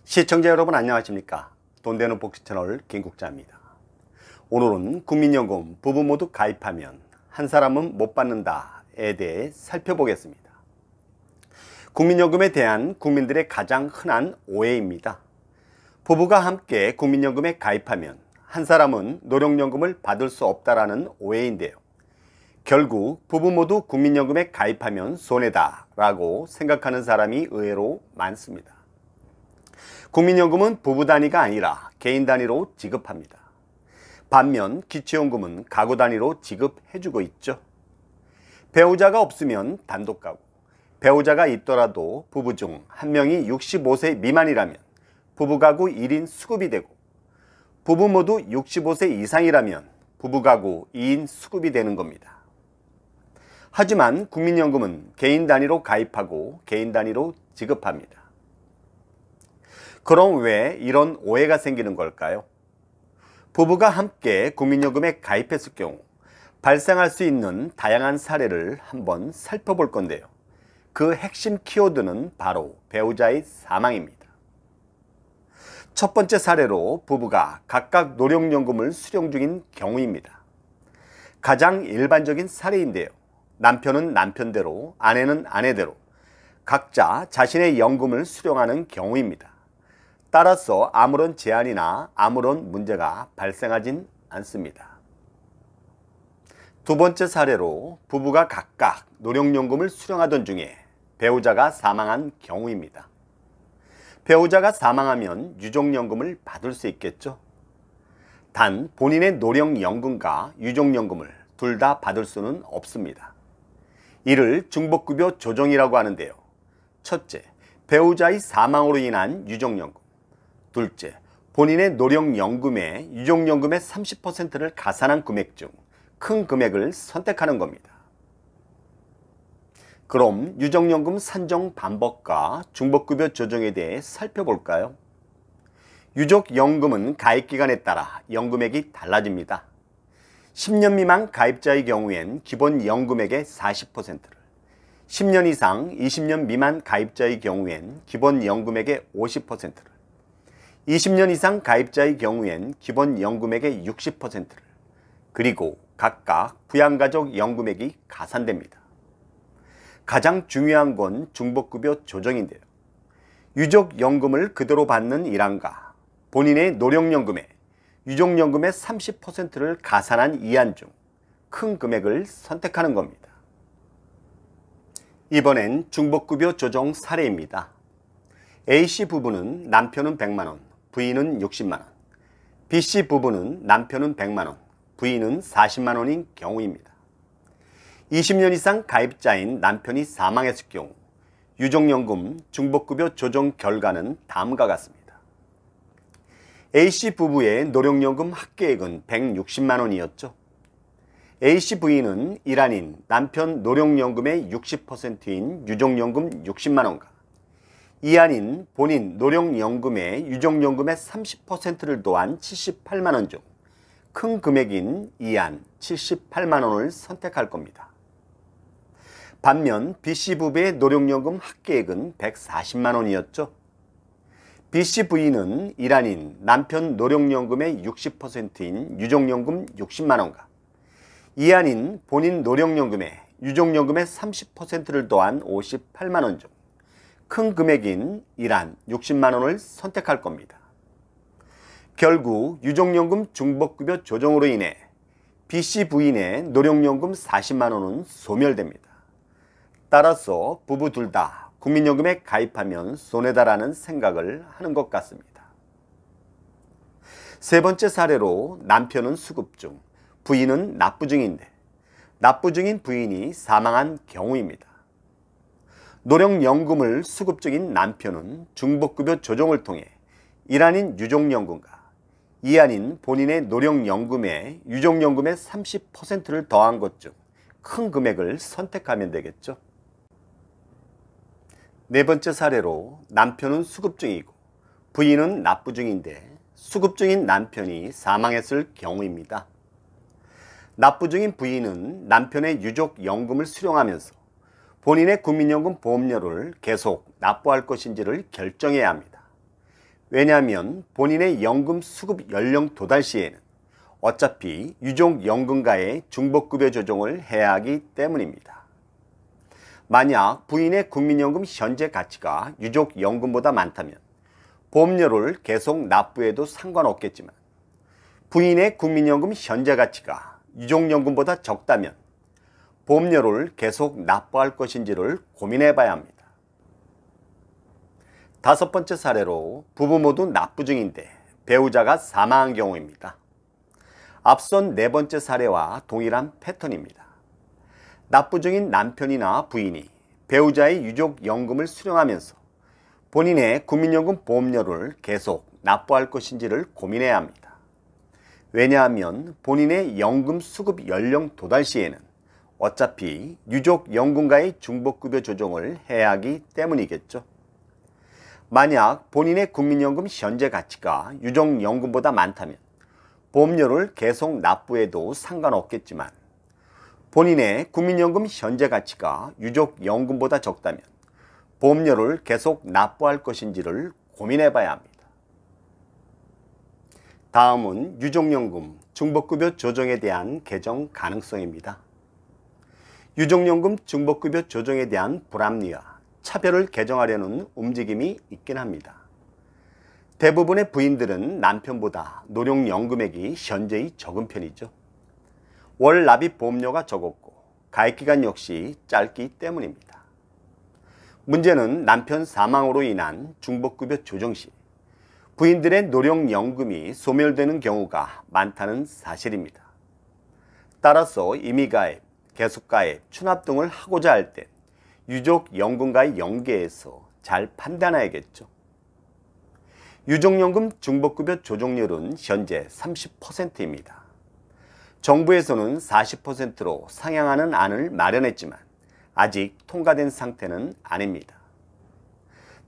시청자 여러분 안녕하십니까? 돈되는 복지 채널 김국자입니다. 오늘은 국민연금 부부 모두 가입하면 한 사람은 못 받는다에 대해 살펴보겠습니다. 국민연금에 대한 국민들의 가장 흔한 오해입니다. 부부가 함께 국민연금에 가입하면 한 사람은 노령연금을 받을 수 없다라는 오해인데요. 결국 부부 모두 국민연금에 가입하면 손해다 라고 생각하는 사람이 의외로 많습니다. 국민연금은 부부 단위가 아니라 개인 단위로 지급합니다. 반면 기초연금은 가구 단위로 지급해주고 있죠. 배우자가 없으면 단독 가구, 배우자가 있더라도 부부 중 한 명이 65세 미만이라면 부부 가구 1인 수급이 되고, 부부 모두 65세 이상이라면 부부 가구 2인 수급이 되는 겁니다. 하지만 국민연금은 개인 단위로 가입하고 개인 단위로 지급합니다. 그럼 왜 이런 오해가 생기는 걸까요? 부부가 함께 국민연금에 가입했을 경우 발생할 수 있는 다양한 사례를 한번 살펴볼 건데요. 그 핵심 키워드는 바로 배우자의 사망입니다. 첫 번째 사례로 부부가 각각 노령연금을 수령 중인 경우입니다. 가장 일반적인 사례인데요. 남편은 남편대로, 아내는 아내대로 각자 자신의 연금을 수령하는 경우입니다. 따라서 아무런 제한이나 아무런 문제가 발생하진 않습니다. 두 번째 사례로 부부가 각각 노령연금을 수령하던 중에 배우자가 사망한 경우입니다. 배우자가 사망하면 유족연금을 받을 수 있겠죠. 단 본인의 노령연금과 유족연금을 둘 다 받을 수는 없습니다. 이를 중복급여 조정이라고 하는데요. 첫째, 배우자의 사망으로 인한 유족연금. 둘째, 본인의 노령연금에 유족연금의 30%를 가산한 금액 중 큰 금액을 선택하는 겁니다. 그럼 유족연금 산정 방법과 중복급여 조정에 대해 살펴볼까요? 유족연금은 가입기간에 따라 연금액이 달라집니다. 10년 미만 가입자의 경우엔 기본 연금액의 40%를, 10년 이상 20년 미만 가입자의 경우엔 기본 연금액의 50%를, 20년 이상 가입자의 경우엔 기본 연금액의 60%를, 그리고 각각 부양가족 연금액이 가산됩니다. 가장 중요한 건 중복급여 조정인데요. 유족연금을 그대로 받는 일환과 본인의 노령연금에 유족연금의 30%를 가산한 이안 중 큰 금액을 선택하는 겁니다. 이번엔 중복급여 조정 사례입니다. A씨 부부는 남편은 100만원, 부인은 60만원. B씨 부부는 남편은 100만원, 부인은 40만원인 경우입니다. 20년 이상 가입자인 남편이 사망했을 경우 유족연금 중복급여 조정 결과는 다음과 같습니다. A씨 부부의 노령연금 합계액은 160만원이었죠. A씨 부인은 일환인 남편 노령연금의 60%인 유족연금 60만원과 이환인 본인 노령연금의 유족연금의 30%를 더한 78만원 중 큰 금액인 이환 78만원을 선택할 겁니다. 반면 B씨 부부의 노령연금 합계액은 140만원이었죠. B씨 부인은 일환인 남편 노령연금의 60%인 유족연금 60만원과 이환인 본인 노령연금에 유족연금의 30%를 더한 58만원 중 큰 금액인 일환 60만원을 선택할 겁니다. 결국 유족연금 중복급여 조정으로 인해 B씨 부인의 노령연금 40만원은 소멸됩니다. 따라서 부부 둘 다 국민연금에 가입하면 손해다라는 생각을 하는 것 같습니다. 세 번째 사례로 남편은 수급 중, 부인은 납부 중인데 납부 중인 부인이 사망한 경우입니다. 노령연금을 수급 중인 남편은 중복급여 조정을 통해 일환인 유족연금과 이환인 본인의 노령연금에 유족연금의 30%를 더한 것 중 큰 금액을 선택하면 되겠죠. 네 번째 사례로 남편은 수급 중이고 부인은 납부 중인데 수급 중인 남편이 사망했을 경우입니다. 납부 중인 부인은 남편의 유족연금을 수령하면서 본인의 국민연금 보험료를 계속 납부할 것인지를 결정해야 합니다. 왜냐하면 본인의 연금 수급 연령 도달 시에는 어차피 유족연금과의 중복급여 조정을 해야 하기 때문입니다. 만약 부인의 국민연금 현재 가치가 유족연금보다 많다면 보험료를 계속 납부해도 상관없겠지만 부인의 국민연금 현재 가치가 유족연금보다 적다면 보험료를 계속 납부할 것인지를 고민해 봐야 합니다. 다섯 번째 사례로 부부 모두 납부 중인데 배우자가 사망한 경우입니다. 앞선 네 번째 사례와 동일한 패턴입니다. 납부 중인 남편이나 부인이 배우자의 유족연금을 수령하면서 본인의 국민연금 보험료를 계속 납부할 것인지를 고민해야 합니다. 왜냐하면 본인의 연금 수급 연령 도달 시에는 어차피 유족연금과의 중복급여 조정을 해야 하기 때문이겠죠. 만약 본인의 국민연금 현재 가치가 유족연금보다 많다면 보험료를 계속 납부해도 상관없겠지만 본인의 국민연금 현재 가치가 유족연금보다 적다면 보험료를 계속 납부할 것인지를 고민해 봐야 합니다. 다음은 유족연금 중복급여 조정에 대한 개정 가능성입니다. 유족연금 중복급여 조정에 대한 불합리와 차별을 개정하려는 움직임이 있긴 합니다. 대부분의 부인들은 남편보다 노령연금액이 현저히 적은 편이죠. 월 납입 보험료가 적었고 가입기간 역시 짧기 때문입니다. 문제는 남편 사망으로 인한 중복급여 조정 시 부인들의 노령연금이 소멸되는 경우가 많다는 사실입니다. 따라서 임의가입, 계속가입, 추납 등을 하고자 할 때 유족연금과의 연계해서 잘 판단해야겠죠. 유족연금 중복급여 조정률은 현재 30%입니다. 정부에서는 40%로 상향하는 안을 마련했지만 아직 통과된 상태는 아닙니다.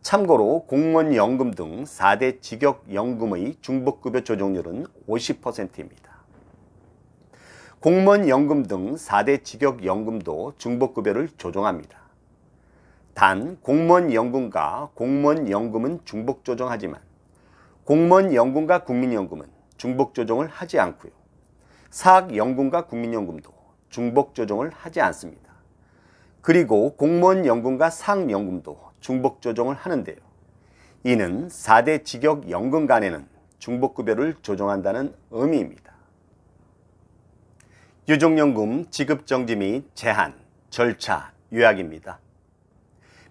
참고로 공무원 연금 등 4대 직역연금의 중복급여 조정률은 50%입니다. 공무원 연금 등 4대 직역연금도 중복급여를 조정합니다. 단 공무원 연금과 공무원 연금은 중복 조정하지만 공무원 연금과 국민연금은 중복 조정을 하지 않고요. 사학연금과 국민연금도 중복 조정을 하지 않습니다. 그리고 공무원 연금과 사학연금도 중복 조정을 하는데요. 이는 4대 직역연금 간에는 중복급여를 조정한다는 의미입니다. 유족연금 지급정지 및 제한, 절차, 요약입니다.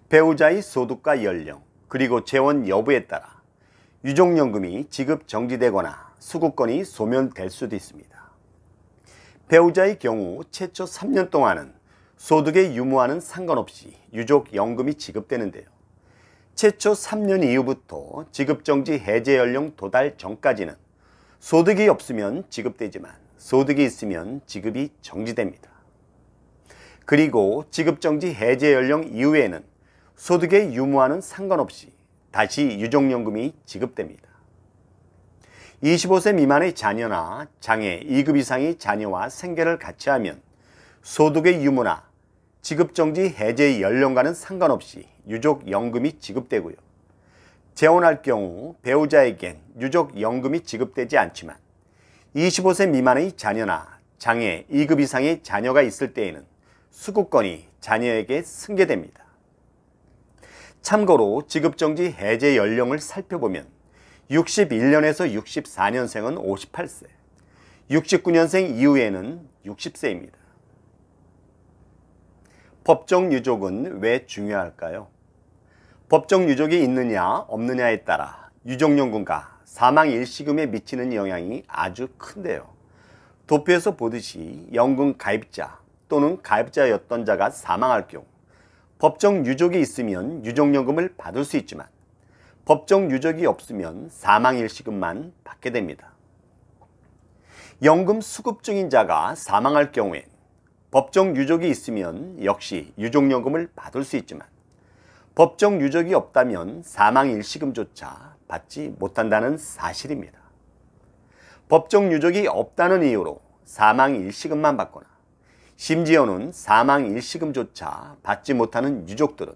배우자의 소득과 연령, 그리고 재원 여부에 따라 유족연금이 지급정지되거나 수급권이 소멸될 수도 있습니다. 배우자의 경우 최초 3년 동안은 소득의 유무와는 상관없이 유족연금이 지급되는데요. 최초 3년 이후부터 지급정지 해제 연령 도달 전까지는 소득이 없으면 지급되지만 소득이 있으면 지급이 정지됩니다. 그리고 지급정지 해제 연령 이후에는 소득의 유무와는 상관없이 다시 유족연금이 지급됩니다. 25세 미만의 자녀나 장애 2급 이상의 자녀와 생계를 같이 하면 소득의 유무나 지급정지 해제 연령과는 상관없이 유족연금이 지급되고요. 재혼할 경우 배우자에겐 유족연금이 지급되지 않지만 25세 미만의 자녀나 장애 2급 이상의 자녀가 있을 때에는 수급권이 자녀에게 승계됩니다. 참고로 지급정지 해제 연령을 살펴보면 61년에서 64년생은 58세, 69년생 이후에는 60세입니다. 법정 유족은 왜 중요할까요? 법정 유족이 있느냐 없느냐에 따라 유족연금과 사망 일시금에 미치는 영향이 아주 큰데요. 도표에서 보듯이 연금 가입자 또는 가입자였던 자가 사망할 경우 법정 유족이 있으면 유족연금을 받을 수 있지만 법정 유족이 없으면 사망 일시금만 받게 됩니다. 연금 수급 중인 자가 사망할 경우엔 법정 유족이 있으면 역시 유족연금을 받을 수 있지만 법정 유족이 없다면 사망 일시금조차 받지 못한다는 사실입니다. 법정 유족이 없다는 이유로 사망 일시금만 받거나 심지어는 사망 일시금조차 받지 못하는 유족들은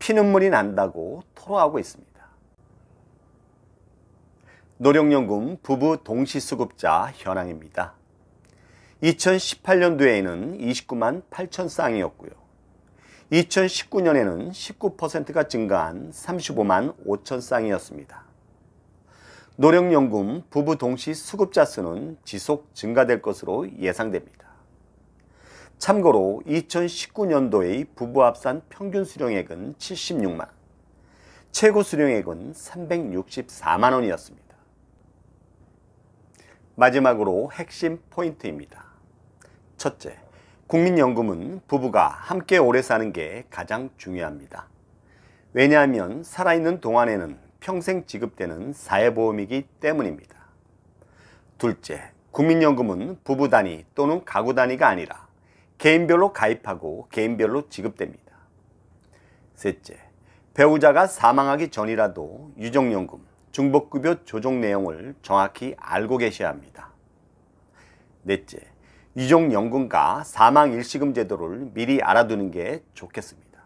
피눈물이 난다고 토로하고 있습니다. 노령연금 부부 동시수급자 현황입니다. 2018년도에는 29만 8천 쌍이었고요. 2019년에는 19%가 증가한 35만 5천 쌍이었습니다. 노령연금 부부 동시 수급자 수는 지속 증가될 것으로 예상됩니다. 참고로 2019년도의 부부 합산 평균 수령액은 76만, 최고 수령액은 364만 원이었습니다. 마지막으로 핵심 포인트입니다. 첫째, 국민연금은 부부가 함께 오래 사는 게 가장 중요합니다. 왜냐하면 살아있는 동안에는 평생 지급되는 사회보험이기 때문입니다. 둘째, 국민연금은 부부 단위 또는 가구 단위가 아니라 개인별로 가입하고 개인별로 지급됩니다. 셋째, 배우자가 사망하기 전이라도 유족연금, 중복급여 조정 내용을 정확히 알고 계셔야 합니다. 넷째, 유족연금과 사망일시금 제도를 미리 알아두는 게 좋겠습니다.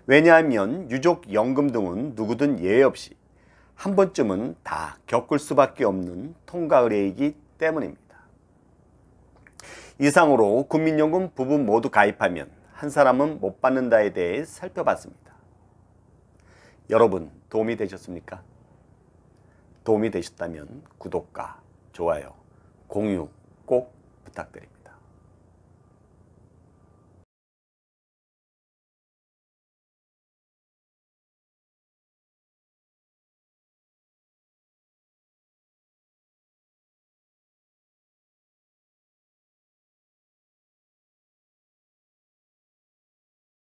왜냐하면 유족연금 등은 누구든 예외 없이 한 번쯤은 다 겪을 수밖에 없는 통과 의례이기 때문입니다. 이상으로 국민연금 부부 모두 가입하면 한 사람은 못 받는다에 대해 살펴봤습니다. 여러분 도움이 되셨습니까? 도움이 되셨다면 구독과 좋아요, 공유 꼭 부탁드립니다.